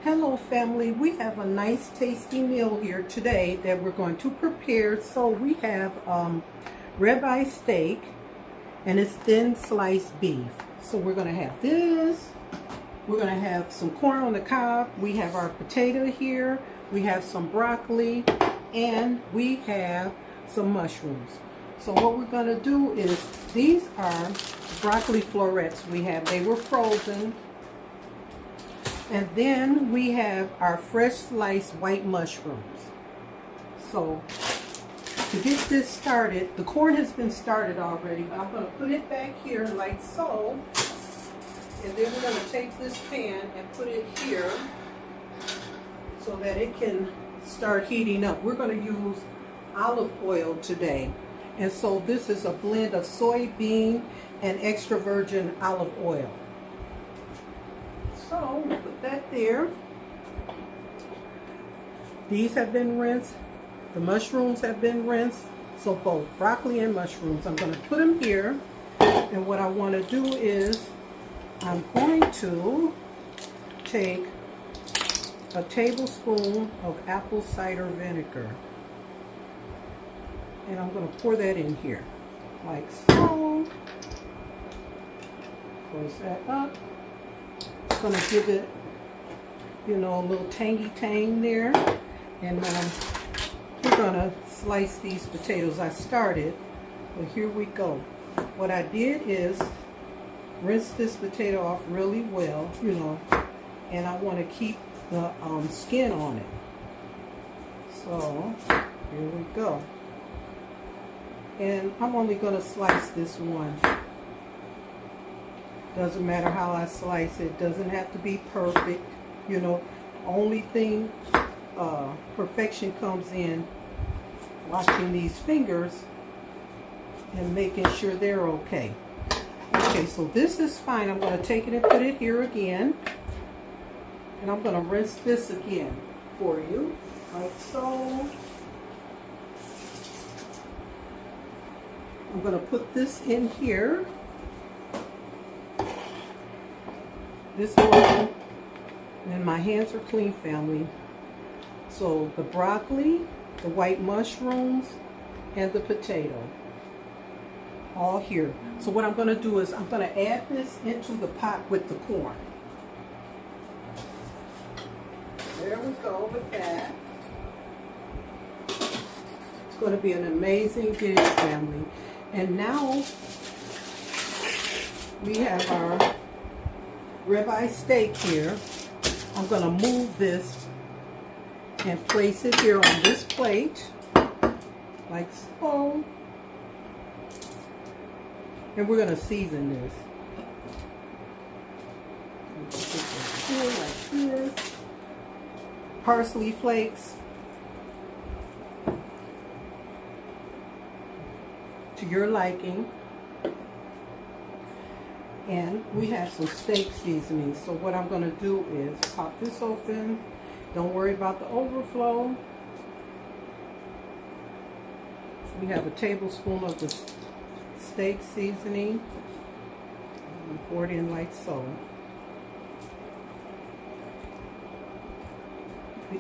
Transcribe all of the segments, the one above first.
Hello family, we have a nice tasty meal here today that we're going to prepare. So we have ribeye steak and it's thin sliced beef. So we're going to have this, we're going to have some corn on the cob, we have our potato here, we have some broccoli, and we have some mushrooms. So what we're going to do is, these are broccoli florets they were frozen. And then we have our fresh sliced white mushrooms. So to get this started, the corn has been started already, but I'm going to put it back here like so. And then we're going to take this pan and put it here so that it can start heating up. We're going to use olive oil today. And so this is a blend of soybean and extra virgin olive oil. So we'll put that there. These have been rinsed. The mushrooms have been rinsed. So both broccoli and mushrooms. I'm going to put them here. And what I want to do is I'm going to take a tablespoon of apple cider vinegar. And I'm going to pour that in here. Like so. Close that up. Going to give it, a little tangy tang there. And we're going to slice these potatoes. I started, but here we go. What I did is rinse this potato off really well, and I want to keep the skin on it. So here we go. And I'm only going to slice this one. Doesn't matter how I slice it. Doesn't have to be perfect. Only thing perfection comes in watching these fingers and making sure they're okay. Okay, so this is fine. I'm going to take it and put it here again. And I'm going to rinse this again for you, like so. I'm going to put this in here. This one, and my hands are clean, family. So the broccoli, the white mushrooms, and the potato, all here. So what I'm going to do is I'm going to add this into the pot with the corn. There we go with that. It's going to be an amazing dish, family. And now we have our ribeye steak here. I'm going to move this and place it here on this plate, like so. And we're going to season this. Here, like this. Parsley flakes to your liking. And we have some steak seasoning. So what I'm going to do is pop this open. Don't worry about the overflow. We have a tablespoon of the steak seasoning. And pour it in like so.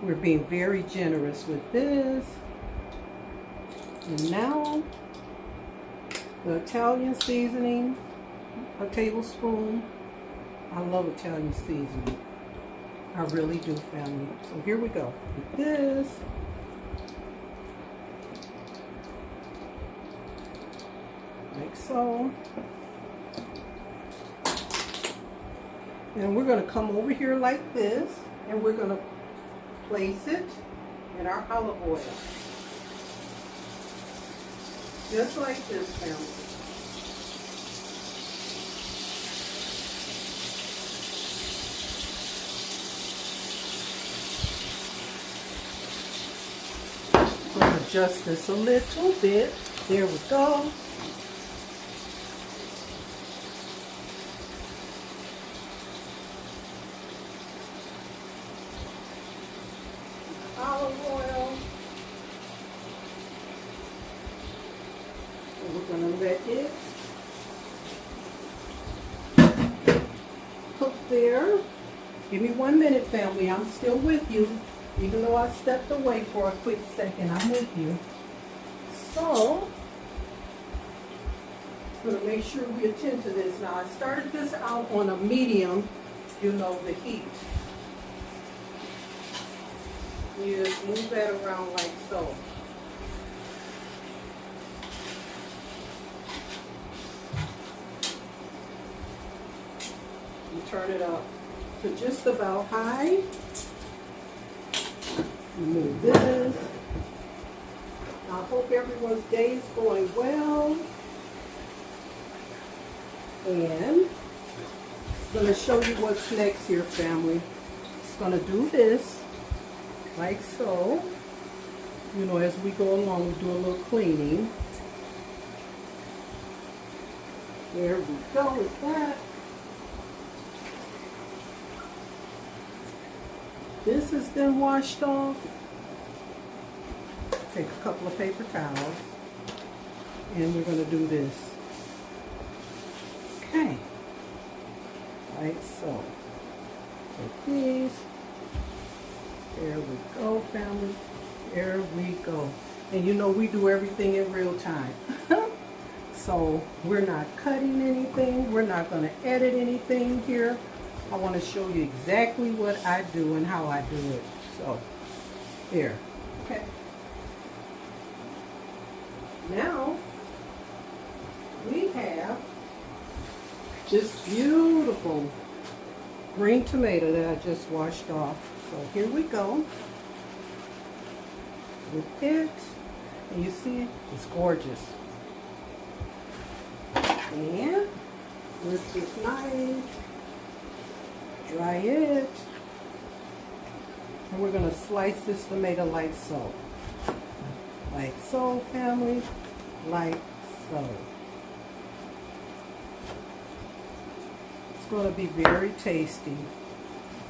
We're being very generous with this. And now the Italian seasoning. A tablespoon. I love Italian seasoning. I really do, family. So here we go with this. Like so. And we're going to come over here like this. And we're going to place it in our olive oil. Just like this, family. Adjust this a little bit. There we go. Olive oil. And we're going to let it cook there. Give me 1 minute, family. I'm still with you. Even though I stepped away for a quick second, I'm with you. So, I'm going to make sure we attend to this. Now, I started this out on a medium, you know, the heat. You just move that around like so. You turn it up to just about high. Move this. I hope everyone's day is going well. And I'm going to show you what's next here, family. It's going to do this, like so. You know, as we go along, we do a little cleaning. There we go with that. This has been washed off. Take a couple of paper towels, and we're going to do this. Okay, like so. Take these. There we go, family. There we go. And you know we do everything in real time. So we're not cutting anything. We're not going to edit anything here. I want to show you exactly what I do and how I do it. So, here. Okay. Now, we have this beautiful green tomato that I just washed off. So here we go with it. And you see, it's gorgeous. And with this knife, dry it. And we're going to slice this tomato like so. Like so, family. Like so. It's going to be very tasty.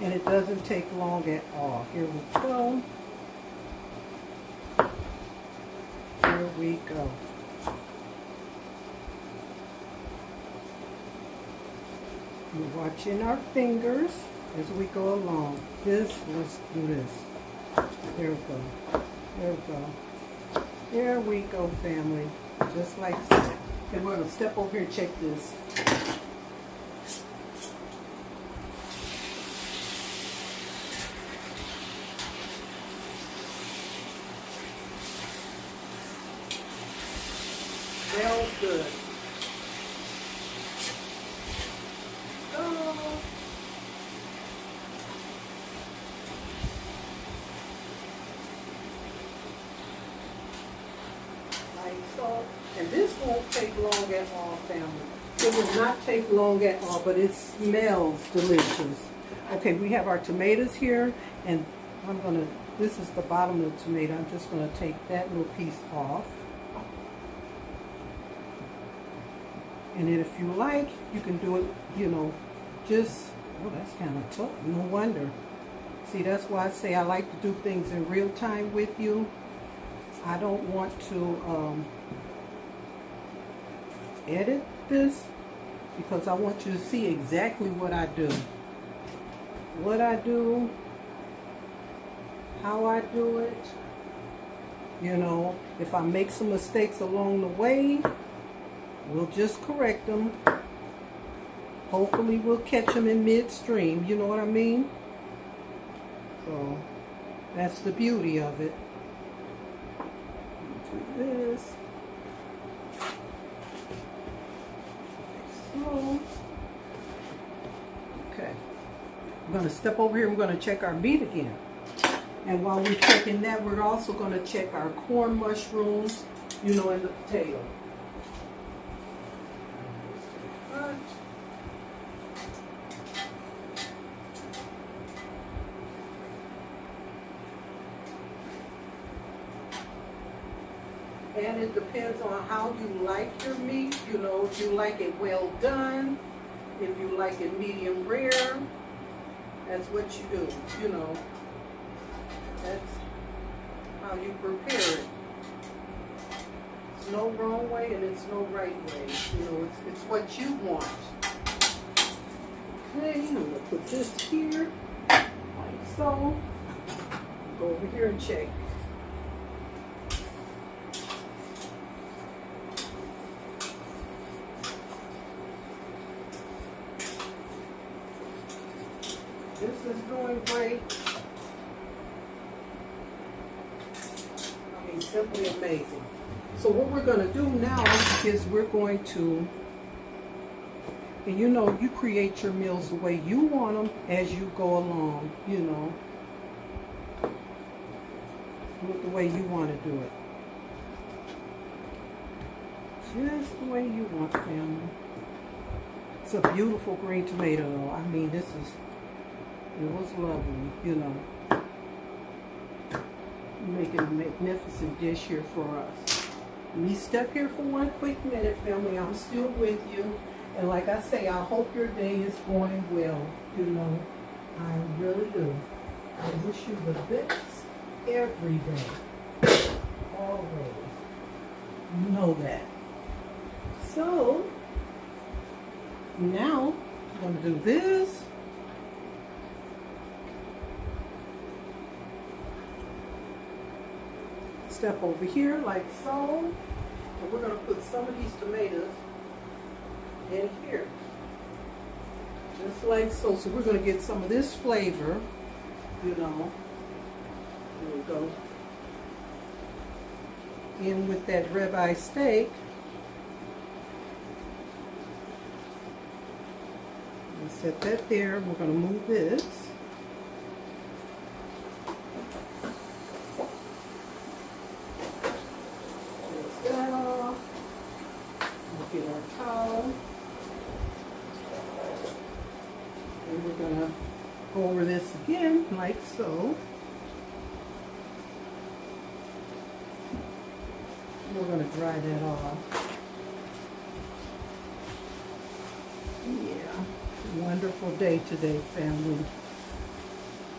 And it doesn't take long at all. Here we go. Here we go. We're watching our fingers as we go along. Let's do this. There we go. There we go. There we go, family. Just like so. And we're going to step over here and check this. Smells good. And this won't take long at all, family. It will not take long at all, but it smells delicious. Okay, we have our tomatoes here, and this is the bottom of the tomato. I'm just gonna take that little piece off. And then if you like, you can do it, you know, just, oh, that's kind of tough, no wonder. See, that's why I say I like to do things in real time with you. I don't want to edit this because I want you to see exactly what I do. What I do, how I do it. You know, if I make some mistakes along the way, we'll just correct them. Hopefully we'll catch them in midstream, you know what I mean? So, that's the beauty of it. Do this. So, okay. I'm going to step over here. We're going to check our meat again. And while we're checking that, we're also going to check our corn mushrooms, you know, and the potato. And it depends on how you like your meat. You know, if you like it well done, if you like it medium rare, that's what you do. You know, that's how you prepare it. It's no wrong way and it's no right way. You know, it's what you want. Okay, I'm gonna put this here, like so. Go over here and check. This is doing great. I mean, simply amazing. So what we're going to do now is we're going to, and you know, you create your meals the way you want them as you go along, you know. Do it the way you want to do it. Just the way you want, family. It's a beautiful green tomato, though. I mean, it was lovely, you know. Making a magnificent dish here for us. Let me step here for one quick minute, family. I'm still with you. And like I say, I hope your day is going well. You know, I really do. I wish you the best every day. Always. You know that. So, now, I'm going to do this. Step over here like so, and we're going to put some of these tomatoes in here, just like so. So we're going to get some of this flavor, you know. There we go. In with that ribeye steak. And set that there. We're going to move this. Get our towel, and we're going to go over this again like so. We're going to dry that off. Yeah, wonderful day today, family.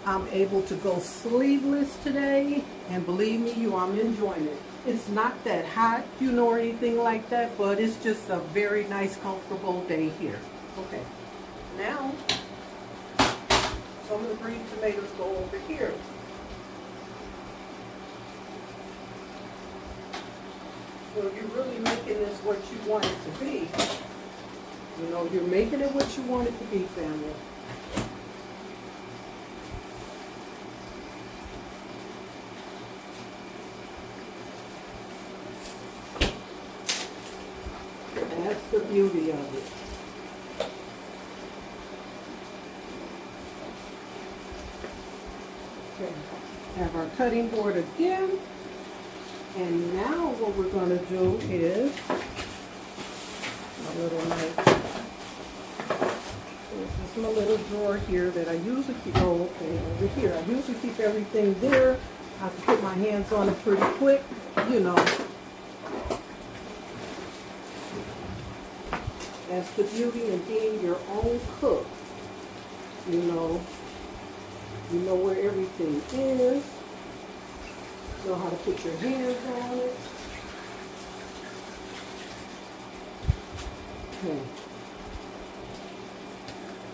I'm able to go sleeveless today, and believe me, I'm enjoying it. It's not that hot, you know, or anything like that, but it's just a very nice, comfortable day here. Okay, now some of the green tomatoes go over here. So you're really making this what you want it to be. You know, you're making it what you want it to be, family. That's the beauty of it. Okay, have our cutting board again. And now what we're going to do is a little knife. This is my little drawer here that I usually keep, oh, okay, over here. I usually keep everything there. I have to put my hands on it pretty quick, you know. That's the beauty of being your own cook. You know where everything is. You know how to put your hands on it. Okay.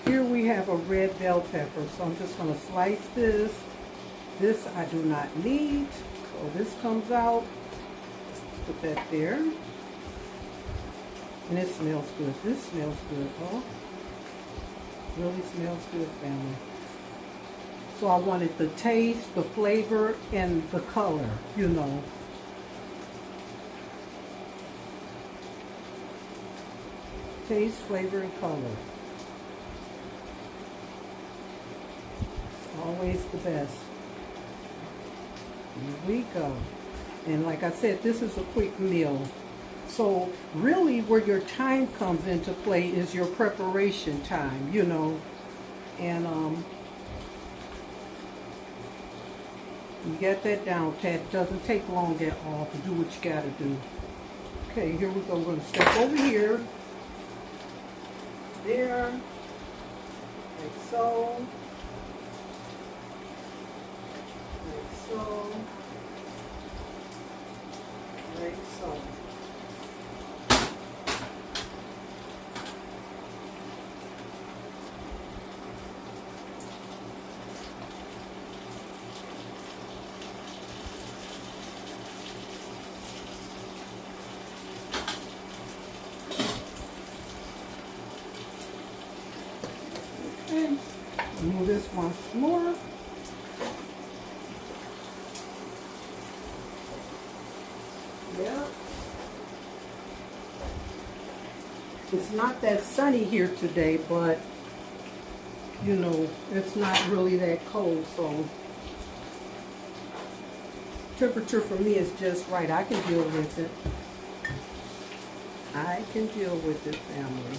Here we have a red bell pepper, so I'm just going to slice this. This I do not need, so this comes out. Put that there. And it smells good. This smells good, huh? Really smells good, family. So I wanted the taste, the flavor, and the color, you know. Taste, flavor, and color. Always the best. Here we go. And like I said, this is a quick meal. So really where your time comes into play is your preparation time, you know. And you get that down, Ted. It doesn't take long at all to do what you gotta do. Okay, here we go. We're gonna step over here. There. Like so. Like so. Like so. this once more. Yeah. It's not that sunny here today, but you know, it's not really that cold, so temperature for me is just right. I can deal with it. I can deal with it, family.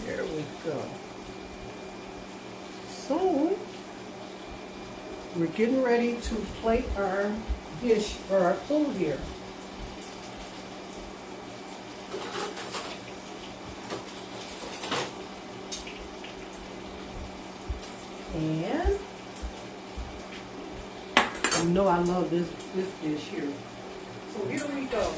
There we go. So, we're getting ready to plate our dish or our food here. And you know I love this dish here. So here we go.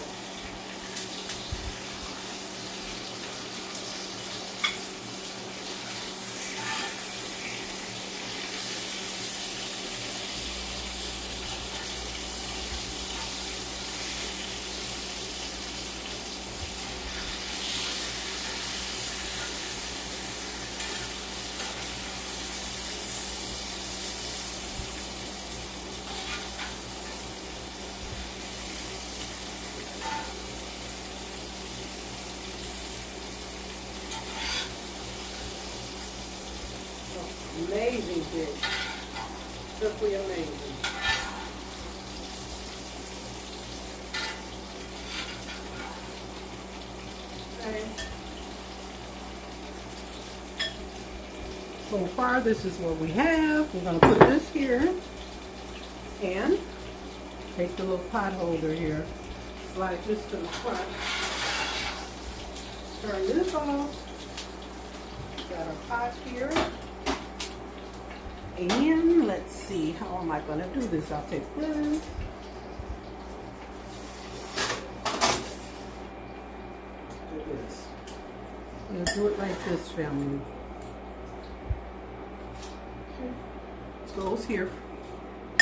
Amazing dish. Simply amazing. Okay. So far, this is what we have. We're going to put this here and take the little pot holder here. Slide this to the front. Turn this off. Got our pot here. And let's see, how am I going to do this? I'll take this. Do this. I'm going to do it like this, family. Okay. It goes here.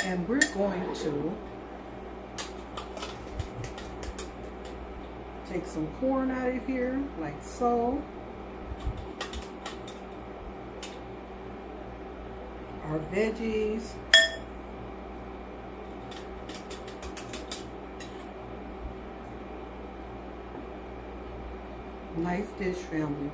And we're going to take some corn out of here, like so. Our veggies. Nice dish, family.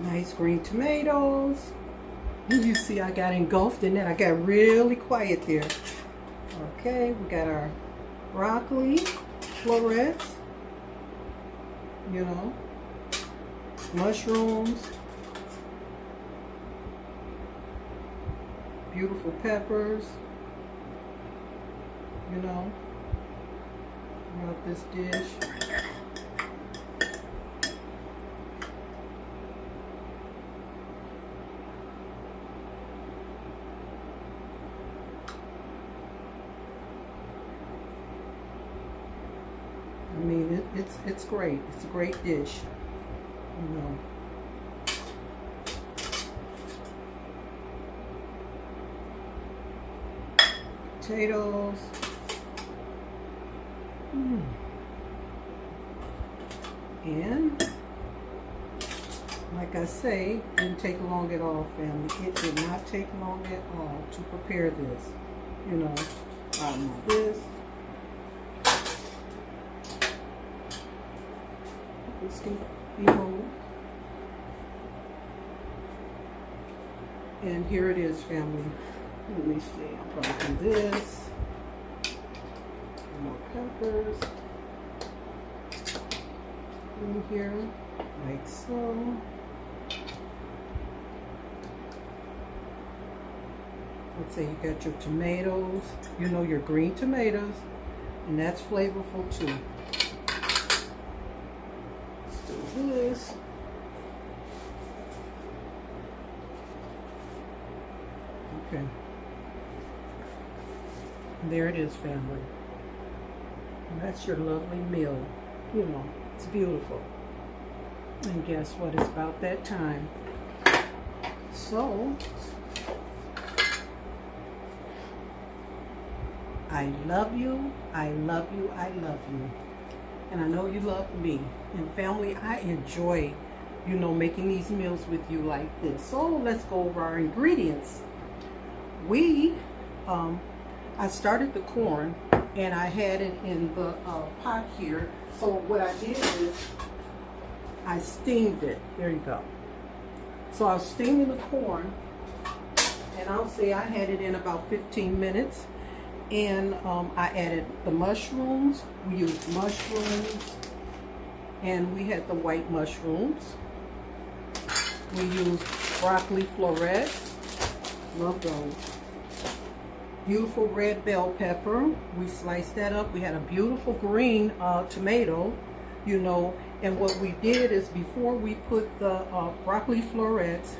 Nice green tomatoes. You see I got engulfed in that. I got really quiet there. Okay, we got our broccoli, florets, you know, mushrooms, beautiful peppers, you know, throughout this dish. I mean, it's great. It's a great dish, you know. Potatoes. And like I say, it didn't take long at all, family. It did not take long at all to prepare this. You know, this. This can be whole. And here it is, family. Let me see. I'm going to do this. More peppers. In here, like so. So you got your tomatoes, you know, your green tomatoes, and that's flavorful too. Let's do this. Okay. There it is, family. And that's your lovely meal. You know, it's beautiful. And guess what? It's about that time. So, I love you, I love you, I love you. And I know you love me. And family, I enjoy, you know, making these meals with you like this. So let's go over our ingredients. I started the corn and I had it in the pot here. So what I did is I steamed it. There you go. So I was steaming the corn, and I'll say I had it in about 15 minutes. And I added the mushrooms. We used mushrooms, and we had the white mushrooms. We used broccoli florets. Love those. Beautiful red bell pepper. We sliced that up. We had a beautiful green tomato, you know. And what we did is before we put the broccoli florets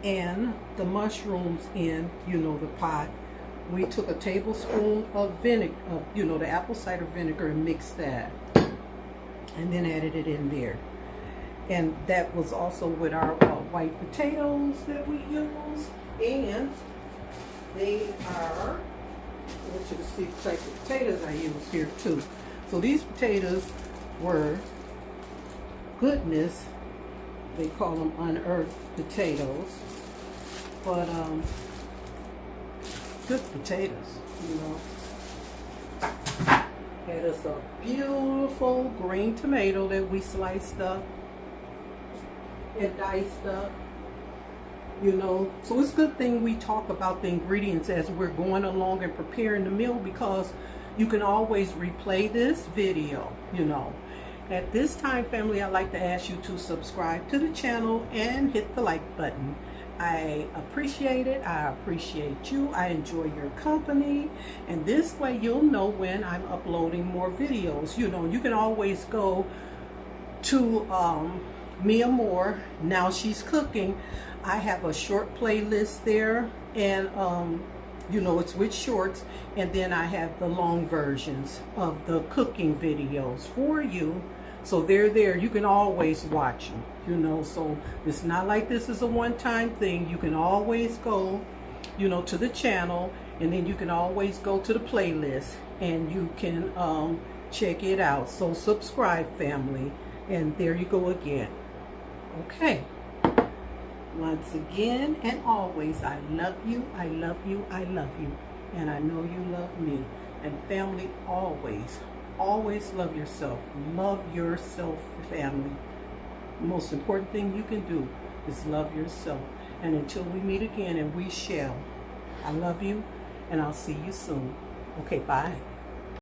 and the mushrooms in, you know, the pot, we took a tablespoon of vinegar, you know, the apple cider vinegar, and mixed that, and then added it in there. And that was also with our white potatoes that we used. And they are, I want you to see the type of potatoes I use here too. So these potatoes were goodness. They call them unearthed potatoes, but good potatoes, you know. Had us a beautiful green tomato that we sliced up and diced up, you know. So it's a good thing we talk about the ingredients as we're going along and preparing the meal, because you can always replay this video, you know. At this time, family, I'd like to ask you to subscribe to the channel and hit the like button. I appreciate it. I appreciate you. I enjoy your company. And this way you'll know when I'm uploading more videos. You know, you can always go to Mia Moore, Now She's Cooking. I have a short playlist there, and you know, it's with shorts, and then I have the long versions of the cooking videos for you. So they're there. You can always watch them, you know. So it's not like this is a one-time thing. You can always go, you know, to the channel, and then you can always go to the playlist, and you can check it out. So subscribe, family, and there you go again. Okay. Once again and always, I love you, I love you, I love you. And I know you love me. And family, always, always love yourself. Love yourself, family. The most important thing you can do is love yourself. And until we meet again, and we shall, I love you, and I'll see you soon. Okay, bye.